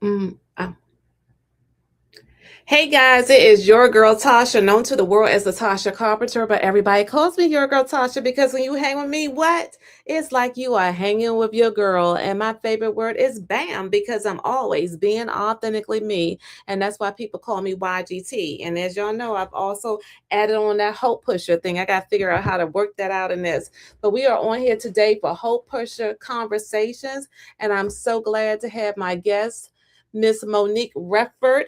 Mm, oh. Hey guys, it is your girl Tasha, known to the world as the Tasha Carpenter, but everybody calls me your girl Tasha because when you hang with me, what? It's like you are hanging with your girl. And my favorite word is bam, because I'm always being authentically me. And that's why people call me YGT. And as y'all know, I've also added on that hope pusher thing. I got to figure out how to work that out in this. But we are on here today for Hope Pusher Conversations. And I'm so glad to have my guest, Miss Monique Redford,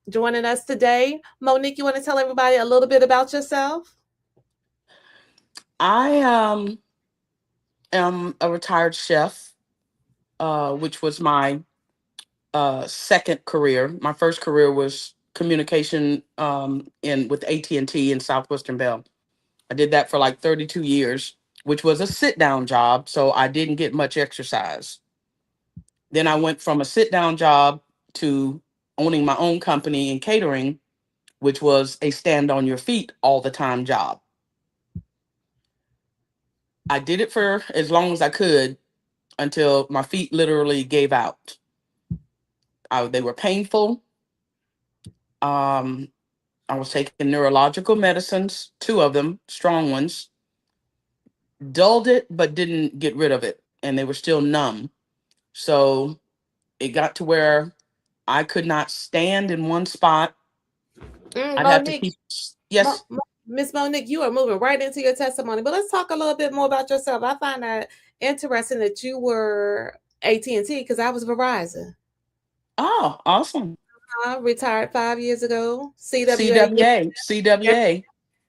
joining us today. Monique, you want to tell everybody a little bit about yourself? I am a retired chef, which was my second career. My first career was communication in with AT&T and Southwestern Bell. I did that for like 32 years, which was a sit down job, so I didn't get much exercise. Then I went from a sit down job to owning my own company in catering, which was a stand on your feet all the time job. I did it for as long as I could until my feet literally gave out. They were painful. Um, I was taking neurological medicines, two of them, strong ones, dulled it, but didn't get rid of it. And they were still numb. So it got to where I could not stand in one spot. I'd have to Monique, keep, yes. Miss Monique, you are moving right into your testimony. But let's talk a little bit more about yourself. I find that interesting that you were AT&T because I was Verizon. Oh, awesome. I retired 5 years ago. CWA, CWA, CWA.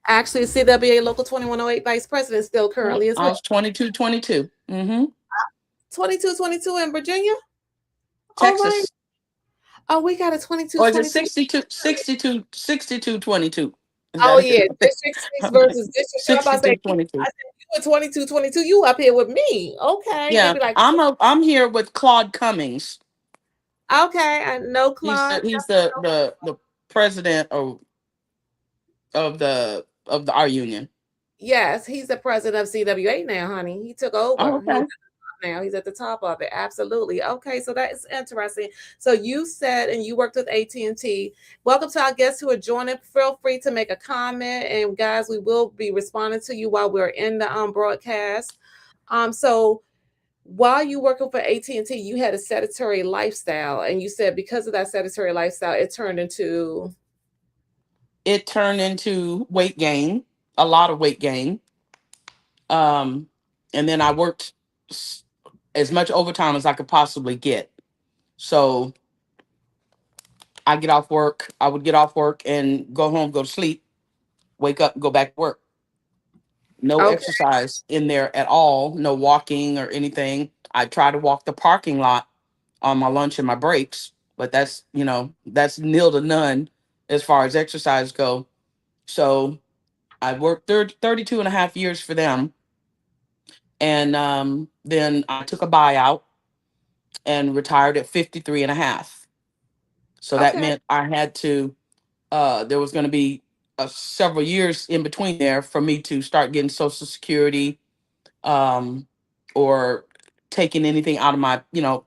actually CWA Local 2108 Vice President still Yeah, currently as I well. was 22, 22. 22. Mm-hmm. 2222 in Virginia. All right. Texas. Oh, we got a 22 Or is it 22. 62, 62, 62, 22? Is Oh that yeah, it? District 6 Okay. versus District 2. I'm about to say, 62, 22. I said you were 2222. You up here with me. Okay. They Yeah, be like, I'm here with Claude Cummings. okay, I know He's Claude. the president of the our union. Yes, he's the president of CWA now, honey. He took Oh, over. okay. He's at the top of it. Absolutely. Okay, so that is interesting. So you said, and you worked with AT&T. Welcome to our guests who are joining. Feel free to make a comment, and guys, we will be responding to you while we're in the broadcast. So while you working for AT&T, you had a sedentary lifestyle, and you said because of that sedentary lifestyle, it turned into It turned into weight gain, a lot of weight gain. Um, and then I worked s- as much overtime as I could possibly get. So I would get off work and go home, go to sleep, wake up, go back to work. No okay. exercise in there at all, no walking or anything. I try to walk the parking lot on my lunch and my breaks, but that's nil to none as far as exercise go. So I worked 32 and a half years for them. And then I took a buyout and retired at 53 and a half. So that Okay. meant I had to, there was going to be several years in between there for me to start getting Social Security, um, or taking anything out of my,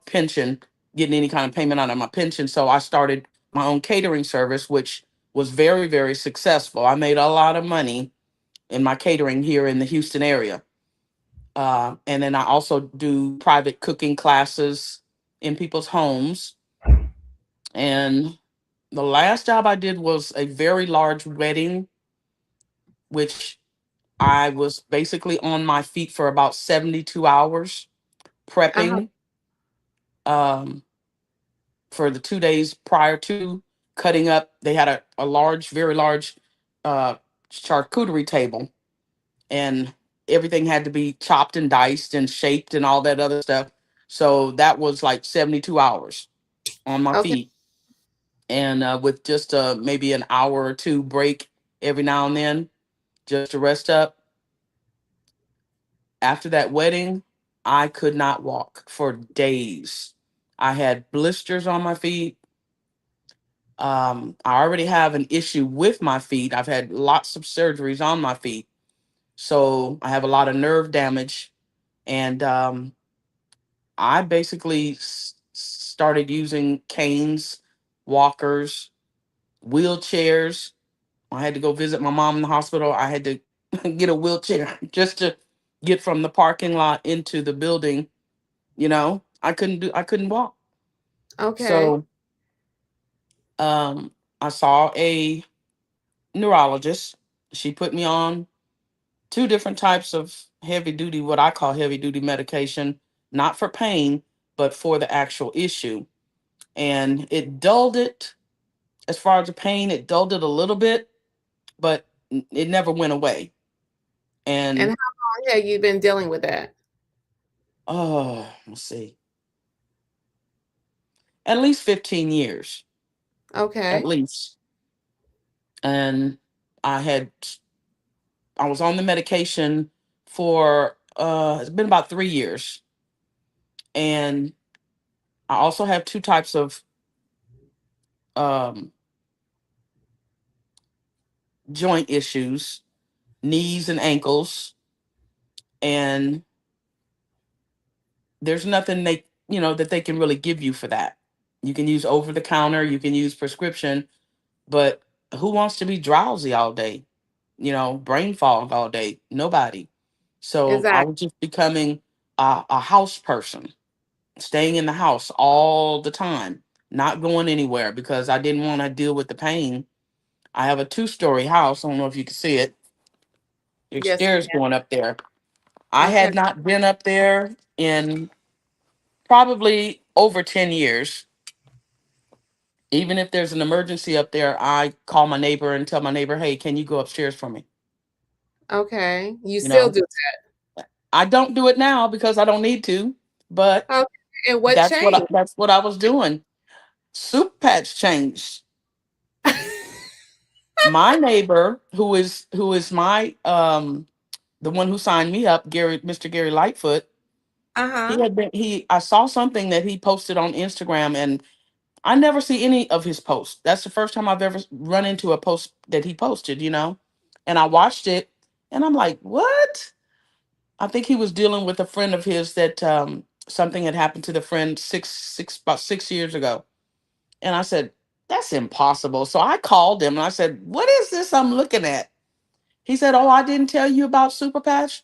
pension, getting any kind of payment out of my pension. So I started my own catering service, which was very, very successful. I made a lot of money in my catering here in the Houston area. And then I also do private cooking classes in people's homes. And the last job I did was a very large wedding, which I was basically on my feet for about 72 hours Uh-huh. prepping, um, for the 2 days prior to cutting up. They had a large, very large uh, charcuterie table, and everything had to be chopped and diced and shaped and all that other stuff. So that was like 72 hours on my Okay. feet. And with just maybe an hour or two break every now and then just to rest up. After that wedding, I could not walk for days. I had blisters on my feet. I already have an issue with my feet. I've had lots of surgeries on my feet. So I have a lot of nerve damage. And I basically started using canes, walkers, wheelchairs. I had to go visit my mom in the hospital. I had to get a wheelchair just to get from the parking lot into the building. I couldn't walk. Okay. So I saw a neurologist. She put me on two different types of heavy duty, what I call heavy duty medication, not for pain, but for the actual issue. And it dulled it. As far as the pain, it dulled it a little bit, but it never went away. And And how long have you been dealing with that? oh, let's see, at least 15 years, at Okay. least. And I had, I was on the medication for, it's been about 3 years. And I also have two types of um, joint issues, knees and ankles. And there's nothing that they can really give you for that. You can use over the counter, you can use prescription, but who wants to be drowsy all day? Brain fog all day? Nobody. So I Exactly. was just becoming a house person, staying in the house all the time, not going anywhere because I didn't want to deal with the pain. I have a two-story house. I don't know if you can see it. There's Yes, we stairs going up there. I can. Okay. had not been up there in probably over 10 years. Even if there's an emergency up there, I call my neighbor and tell my neighbor, hey, can you go upstairs for me? Okay. You You still know, do I don't do it now because I don't need to, but that. Okay. And what changed? that's what I was doing. Soup patch changed. My neighbor, who is my the one who signed me up, Mr. Gary Lightfoot, he Uh-huh. had been he I saw something that he posted on Instagram, and I never see any of his posts. That's the first time I've ever run into a post that he posted. And I watched it and I'm like, what? I think he was dealing with a friend of his that something had happened to the friend about 6 years ago. And I said, that's impossible. So I called him and I said, what is this I'm looking at? He said, oh, I didn't tell you about Super Patch.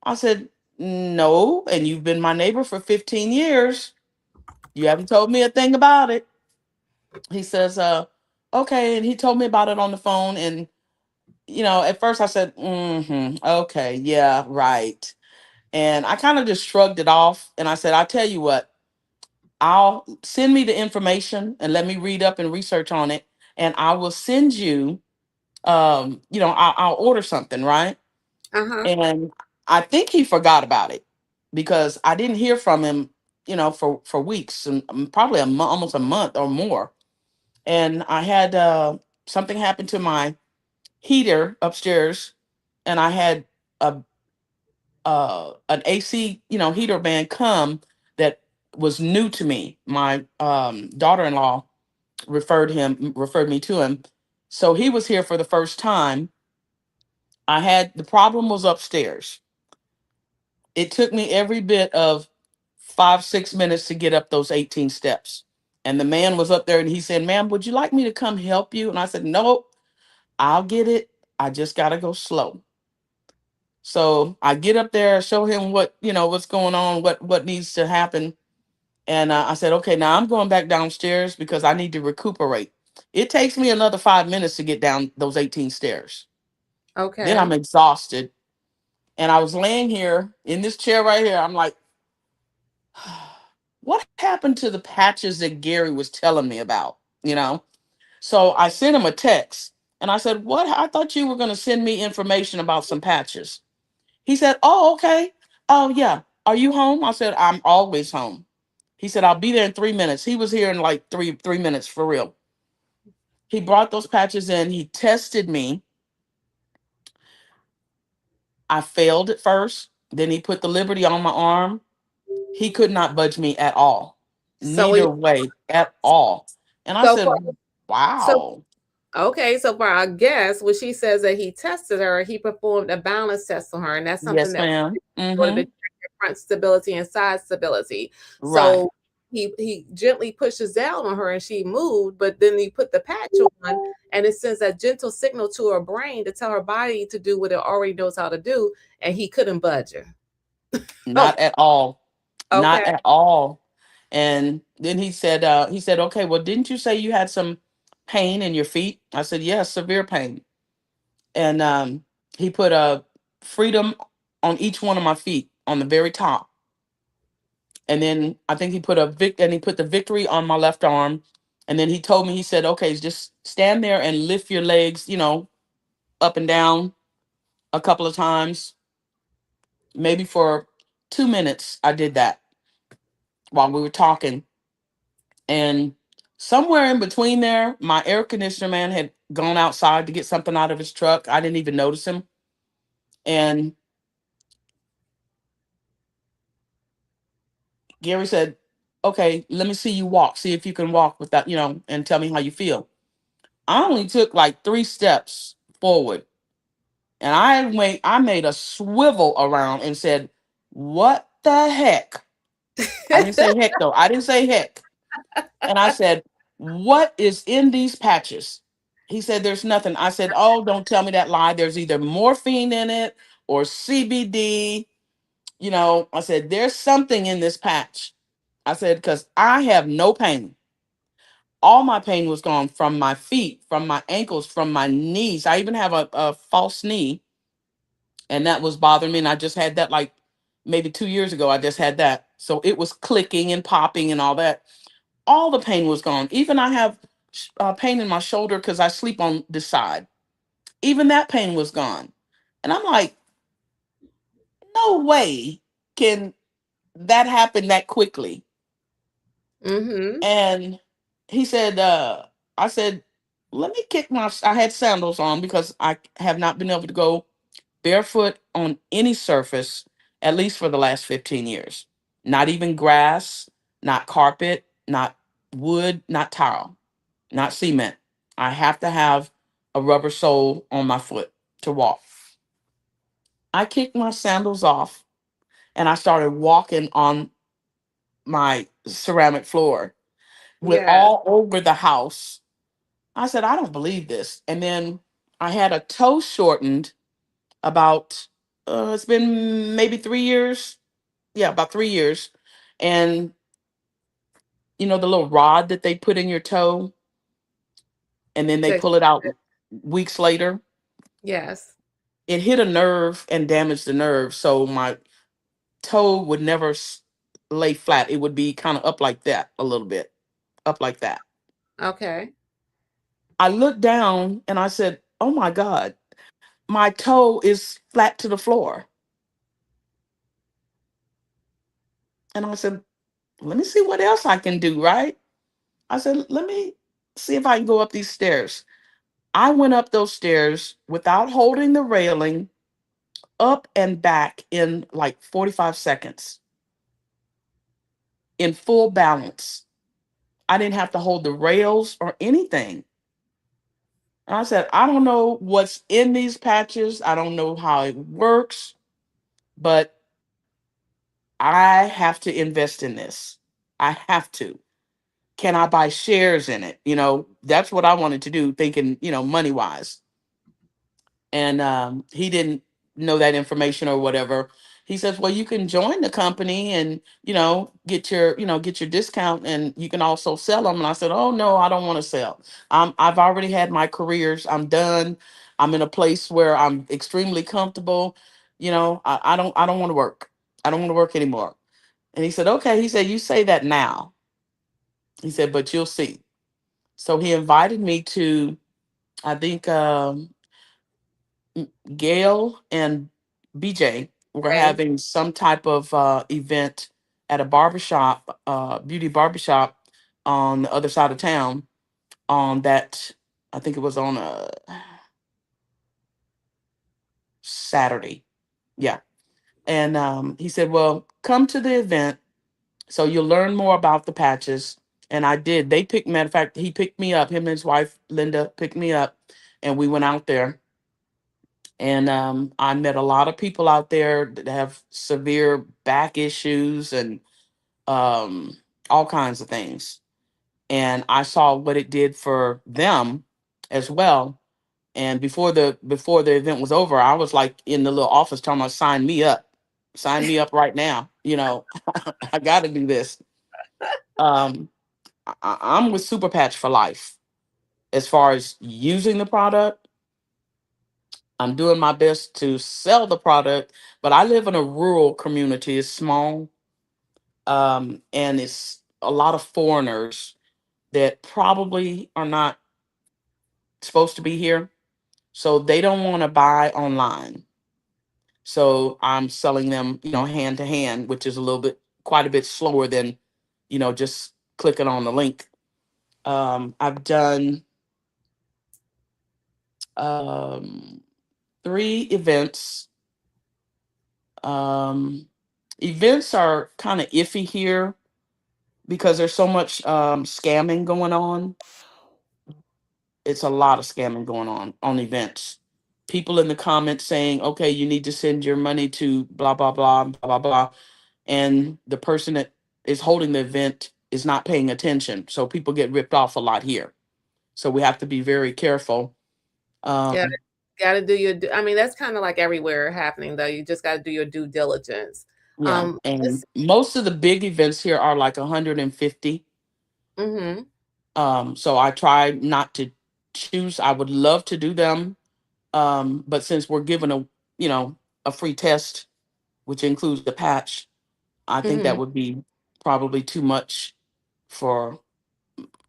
I said, no. And you've been my neighbor for 15 years. You haven't told me a thing about it. He says, okay. And he told me about it on the phone. And, at first I said, okay, yeah, right. And I kind of just shrugged it off. And I said, I'll tell you what, I'll send me the information and let me read up and research on it. And I will send you, I'll order something, right? Uh-huh. And I think he forgot about it because I didn't hear from him, for weeks and probably almost a month or more. And I had something happen to my heater upstairs, and I had a an AC, heater man come that was new to me. My daughter-in-law referred me to him. So he was here for the first time. I had the problem was upstairs. It took me every bit of 5, 6 minutes to get up those 18 steps. And the man was up there and he said, ma'am, would you like me to come help you? And I said, no, I'll get it. I just got to go slow. So I get up there, show him what's going on, what needs to happen. And I said, okay, now I'm going back downstairs because I need to recuperate. It takes me another 5 minutes to get down those 18 stairs. Then I'm Okay. exhausted. And I was laying here in this chair right here. I'm like, what happened to the patches that Gary was telling me about? You know? So I sent him a text and I said, what? I thought you were going to send me information about some patches. He said, oh, okay. Oh, yeah. Are you home? I said, I'm always home. He said, I'll be there in 3 minutes. He was here in like three minutes for real. He brought those patches in. He tested me. I failed at first. Then he put the Liberty on my arm. He could not budge me at all. So we Neither way at all. And I so far said, so wow. okay, so far I guess when she says that he tested her, he performed a balance test on her, and that's something Yes, that ma'am. in order to Mm-hmm. check your front stability and side stability. Right. So he gently pushes down on her and she moved, but then he put the patch on and it sends that gentle signal to her brain to tell her body to do what it already knows how to do, and he couldn't budge her. Oh, Not at all. okay. Not at all. And then he said, okay, well, didn't you say you had some pain in your feet? I said, yes, severe pain. And he put a freedom on each one of my feet on the very top. And then I think he put and he put the victory on my left arm. And then he told me, he said, okay, just stand there and lift your legs, up and down a couple of times, maybe for 2 minutes. I did that while we were talking. And somewhere in between there, my air conditioner man had gone outside to get something out of his truck. I didn't even notice him. And Gary said, okay, let me see you walk. See if you can walk with that, and tell me how you feel. I only took like 3 steps forward. And I made a swivel around and said, what the heck? I didn't say heck though. I didn't say heck. And I said, what is in these patches? He said, there's nothing. I said, oh, don't tell me that lie. There's either morphine in it or CBD. I said, there's something in this patch. I said, because I have no pain. All my pain was gone from my feet, from my ankles, from my knees. I even have a false knee, and that was bothering me. And I just had that like maybe 2 years ago. I just had that. So it was clicking and popping and all that. All the pain was gone. Even I have pain in my shoulder because I sleep on this side. Even that pain was gone. And I'm like, no way can that happen that quickly. Mm-hmm. And he said, I said, let me kick my, I had sandals on because I have not been able to go barefoot on any surface, at least for the last 15 years. Not even grass, not carpet, not wood, not tile, not cement. I have to have a rubber sole on my foot to walk. I kicked my sandals off and I started walking on my ceramic floor, went Yes. all over the house. I said, I don't believe this. And then I had a toe shortened about, it's been maybe 3 years. Yeah, about 3 years. And the little rod that they put in your toe and then they To- pull it out weeks later. yes. It hit a nerve and damaged the nerve. So my toe would never lay flat. It would be kind of up like that a little bit, up like that. Okay. I looked down and I said, oh my God, my toe is flat to the floor. And I said, let me see what else I can do, right? I said, let me see if I can go up these stairs. I went up those stairs without holding the railing, up and back in like 45 seconds, in full balance. I didn't have to hold the rails or anything. And I said, I don't know what's in these patches. I don't know how it works, but I have to invest in this. I have to. Can I buy shares in it? That's what I wanted to do, thinking, money wise. And he didn't know that information or whatever. He says, well, you can join the company and get your discount, and you can also sell them. And I said, oh no, I don't want to sell. I've already had my careers. I'm done. I'm in a place where I'm extremely comfortable. I don't want to work. I don't want to work anymore. And he said, okay. He said, you say that now. He said, but you'll see. So he invited me to, I think, Gail and BJ were Okay. having some type of event at a barbershop, beauty barbershop on the other side of town on that, I think it was on a Saturday. Yeah. And he said, well, come to the event so you'll learn more about the patches. And I did. Matter of fact, he picked me up. Him and his wife, Linda, picked me up and we went out there. And I met a lot of people out there that have severe back issues and all kinds of things. And I saw what it did for them as well. And before the event was over, I was like in the little office telling them, sign me up right now. I got to do this. Um, I'm with Super Patch for life. As far as using the product, I'm doing my best to sell the product, but I live in a rural community. It's small, and it's a lot of foreigners that probably are not supposed to be here. So they don't want to buy online. So I'm selling them, hand to hand, which is quite a bit slower than, just clicking on the link. I've done um, 3 events. Um, Events are kind of iffy here because there's so much scamming going on. It's a lot of scamming going on events. People in the comments saying, okay, you need to send your money to blah, blah, blah, blah, blah, blah. And the person that is holding the event is not paying attention. So people get ripped off a lot here. So we have to be very careful. Yeah, Um, gotta do your I mean, that's kinda like everywhere happening, though, you just gotta do your due diligence. yeah. Let's And most of the big events here are like 150. Mhm. So I try not to choose. I would love to do them. But since we're given a free test, which includes the patch, I think that Mhm. would be probably too much for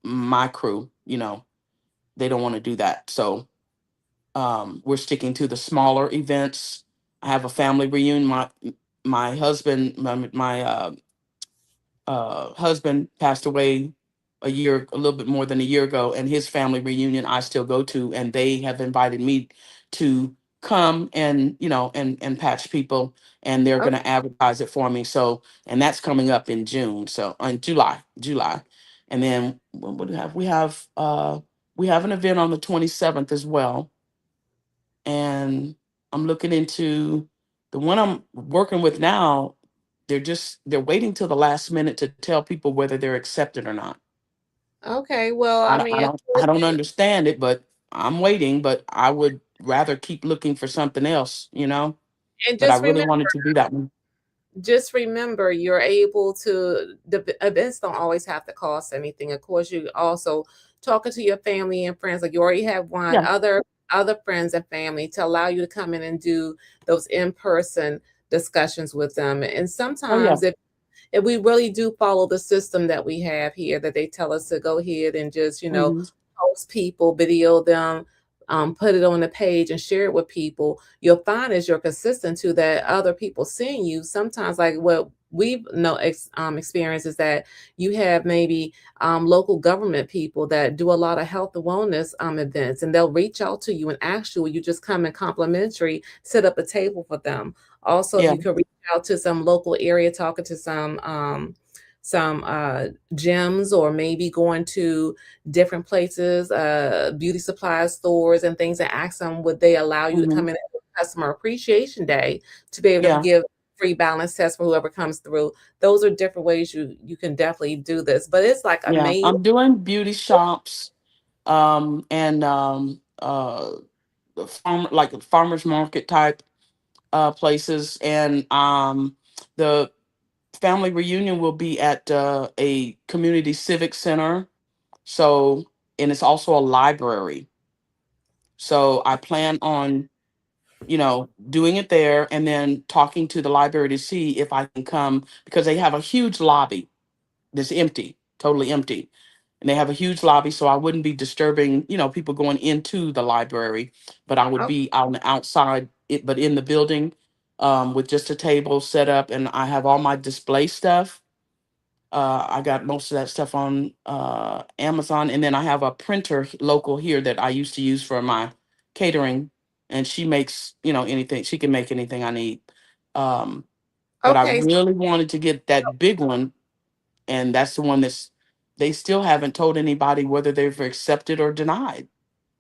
my crew. They don't want to do that. So we're sticking to the smaller events. I have a family reunion. My husband, my husband passed away a little bit more than a year ago, and his family reunion I still go to, and they have invited me to come and and patch people, and they're going Okay. to advertise it for me. So, and that's coming up in June, so in July, and then what do we have? We have an event on the 27th as well, and I'm looking into the one I'm working with now. They're waiting till the last minute to tell people whether they're accepted or not. Okay, well, I I don't, I mean, don't I don't understand it, but I'm waiting. But I would rather keep looking for something else, and But I really wanted to do that one. just remember you're able to events don't always have to cost anything. Of course, you also talking to your family and friends, like you already have one Yeah. other friends and family to allow you to come in and do those in-person discussions with them. And Oh yeah. sometimes if we really do follow the system that we have here, that they tell us to go ahead and just, Hmm. post people, video them, put it on the page and share it with people, you'll find as you're consistent to that other people seeing you, sometimes like what we've experienced is that you have maybe local government people that do a lot of health and wellness events, and they'll reach out to you and ask you, will you just come and complimentary set up a table for them. Also, if Yeah. you could reach out to some local area, talking to some gyms, or maybe going to different places, beauty supply stores and things, and ask them would they allow you to Hmm. come in at customer appreciation day to be able to Yeah. give free balance test for whoever comes through. Those are different ways you can definitely do this. But it's like Yeah. amazing. I'm doing beauty shops, and like farmers market type places, and the family reunion will be at a community civic center. So, and it's also a library. So I plan on, doing it there and then talking to the library to see if I can come because they have a huge lobby that's empty, totally empty. And they have a huge lobby, so I wouldn't be disturbing, people going into the library, but I would Oh, be out on the outside, but in the building, with just a table set up, and I have all my display stuff. I got most of that stuff on Amazon, and then I have a printer local here that I used to use for my catering, and she makes anything. She can make anything I need. Um, but I okay. really wanted to get that big one, and that's the one they still haven't told anybody whether they've accepted or denied.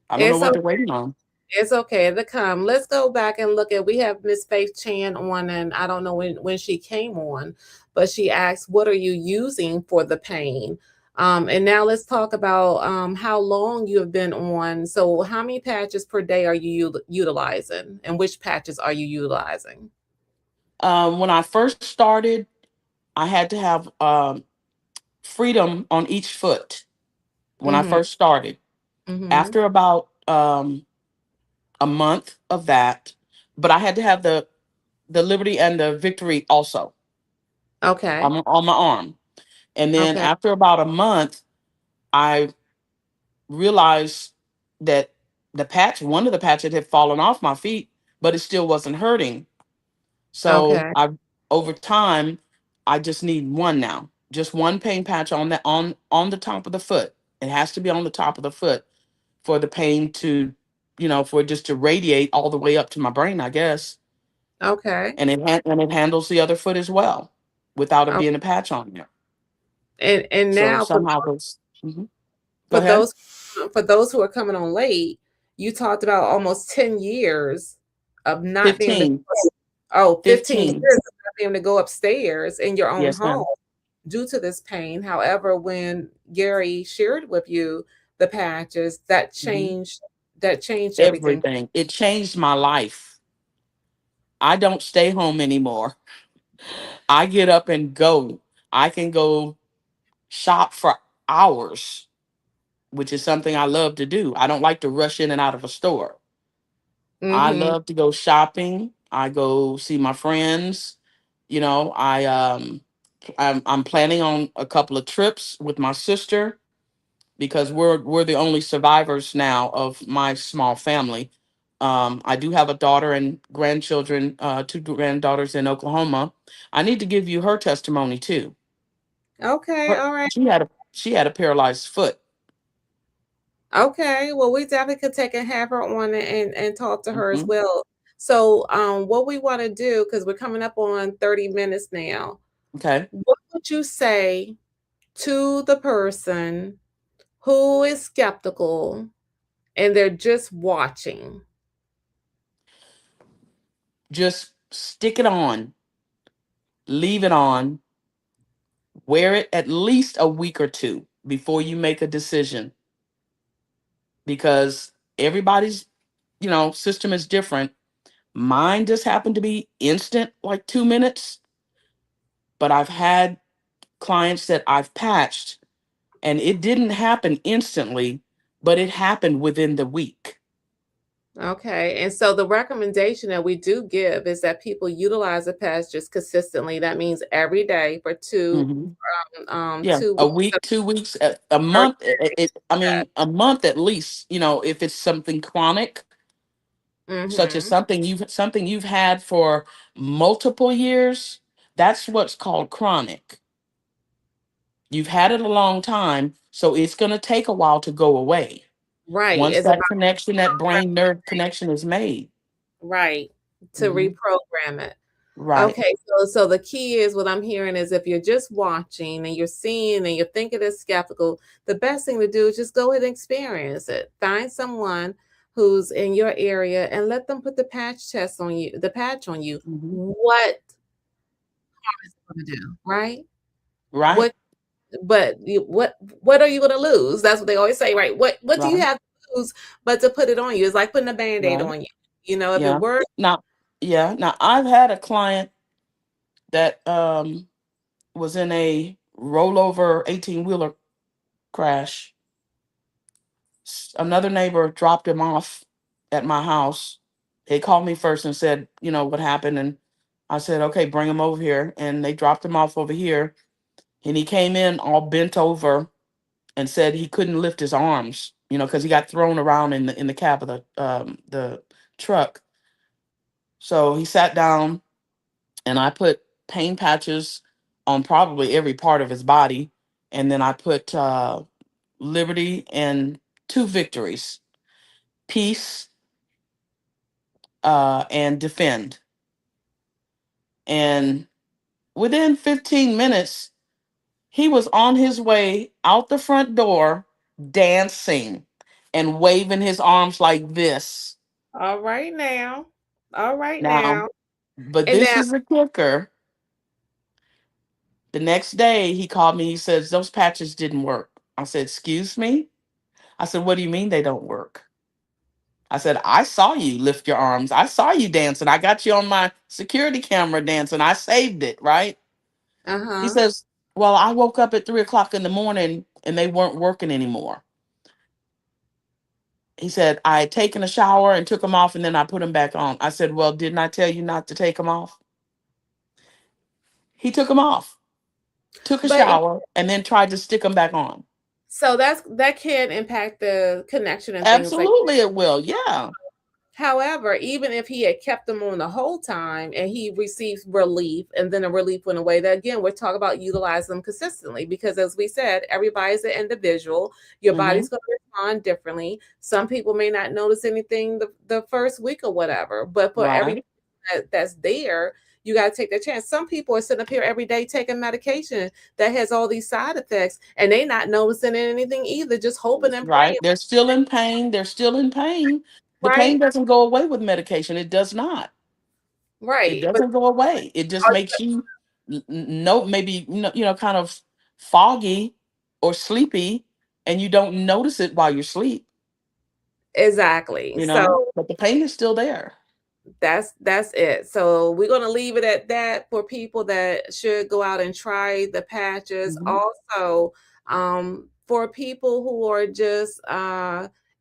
I don't know It's what they're waiting on. It's okay to come. Let's go back and look at we have Miss Faith Chan on, and I don't know when she came on, but she asked, "What are you using for the pain?" And now let's talk about how long you have been on. So, how many patches per day are you utilizing, and which patches are you utilizing? When I first started, I had to have freedom on each foot when I Mm-hmm. first started. Mm-hmm. After about a month of that, but I had to have the liberty and the victory also Okay. on my arm. And then Okay. after about a month, I realized that one of the patches had fallen off my feet, but it still wasn't hurting. So Okay. I over time, I just need one now. Just one pain patch on the top of the foot. It has to be on the top of the foot for the pain to, for it just to radiate all the way up to my brain, I guess. Okay. And it handles the other foot as well without it Oh, being a patch on there. and So now somehow those. Mhm. Go for ahead. those who are coming on late, you talked about almost 10 years of not being able to, 15. oh, 15 years 15. of not being able to go upstairs in your own Yes, home ma'am. due to this pain. However, when Gary shared with you the patches, Mhm. that changed everything. Everything. It changed my life. I don't stay home anymore. I get up and go. I can go shop for hours, which is something I love to do. I don't like to rush in and out of a store. I Mm-hmm. love to go shopping. I go see my friends. I'm planning on a couple of trips with my sister because we're the only survivors now of my small family. I do have a daughter and grandchildren, two granddaughters in Oklahoma. I need to give you her testimony too. Okay, all right. She had a paralyzed foot. Okay, well, we definitely could take and have her on and talk to her as Hmm. well. So, what we want to do, because we're coming up on 30 minutes now, Okay, what would you say to the person who is skeptical and they're just watching? just stick it on, leave it on, wear it at least a week or two before you make a decision because everybody's system is different. Mine just happened to be instant, like 2 minutes, but I've had clients that I've patched and it didn't happen instantly, but it happened within the week. Okay, and so the recommendation that we do give is that people utilize the patch just consistently. That means every day for Hmm. Yeah, 2 weeks. a week, 2 weeks, a Or month. I mean, a month at least. If it's something chronic, such as mm-hmm. something you've had for multiple years, that's what's called chronic. You've had it a long time, so it's going to take a while to go away. Right. Once It's about that connection, that brain nerve connection is made. right to Hmm. reprogram it. Right. Okay, so the key is what I'm hearing is if you're just watching and you're seeing and you're thinking it's skeptical, the best thing to do is just go ahead and experience it. Find someone who's in your area and let them put the patch on you. Hmm. What is it going to do, right? Right. What but what are you going to lose? That's what they always say, right? What do you Right. have to lose but to put it on you? It's like putting a band-aid Right. on you. You know, if it Yeah. works. Now, yeah. Now, I've had a client that was in a rollover 18-wheeler crash. Another neighbor dropped him off at my house. He called me first and said, what happened, and I said, okay, bring him over here. And they dropped him off over here, and he came in all bent over and said he couldn't lift his arms, because he got thrown around in the cab of the truck. So he sat down, and I put pain patches on probably every part of his body, and then I put liberty and two victories: peace and defend. And within 15 minutes, he was on his way out the front door, dancing and waving his arms like this. All right now. All right Now, now. but And this now, is the kicker. The next day, he called me. He says, those patches didn't work. I said, excuse me? I said, what do you mean they don't work? I said, I saw you lift your arms. I saw you dancing. I got you on my security camera dancing. I saved it, right? He uh-huh. says, well, I woke up at 3 o'clock in the morning and they weren't working anymore. He said, I had taken a shower and took them off and then I put them back on. I said, well, didn't I tell you not to take them off? He took them off, took a But shower, and then tried to stick them back on. so that can impact the connection and things like. Absolutely, it will. Yeah. However, even if he had kept them on the whole time and he received relief and then the relief went away, that again, we're talking about utilizing them consistently because, as we said, everybody's an individual. Your Hmm. body's going to respond differently. Some people may not notice anything the first week or whatever, but for every Right. that's there, you got to take that chance. Some people are sitting up here every day taking medication that has all these side effects and they not noticing anything either, just hoping and Right. praying, They're still in pain. They're still in pain. The pain right? doesn't go away with medication. It does not. It Right. But doesn't go away. It just makes you know, maybe kind of foggy or sleepy, and you don't notice it while you're asleep. exactly. So But the pain is still there. that's it. So we're gonna leave it at that for people that should go out and try the patches. Hmm. Also, for people who are just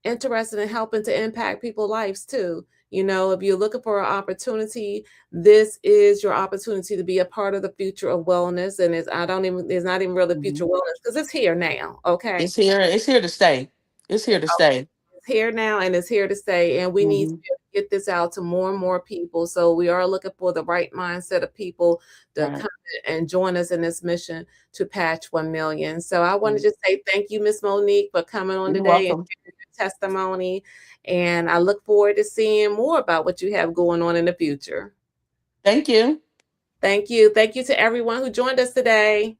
interested in helping to impact people's lives too. You know, if you're looking for an opportunity, this is your opportunity to be a part of the future of wellness. And it's not even really future Hmm. wellness because it's here now. Okay. It's here. It's here to stay. It's here to stay. It's here now and it's here to stay. And we need to Hmm. be able to get this out to more and more people. So we are looking for the right mindset of people to Right. come and join us in this mission to patch 1 million. So I want to Mm. just say thank you, Miss Monique, for coming on You're today and welcome. sharing your testimony. And I look forward to seeing more about what you have going on in the future. Thank you. Thank you. Thank you to everyone who joined us today.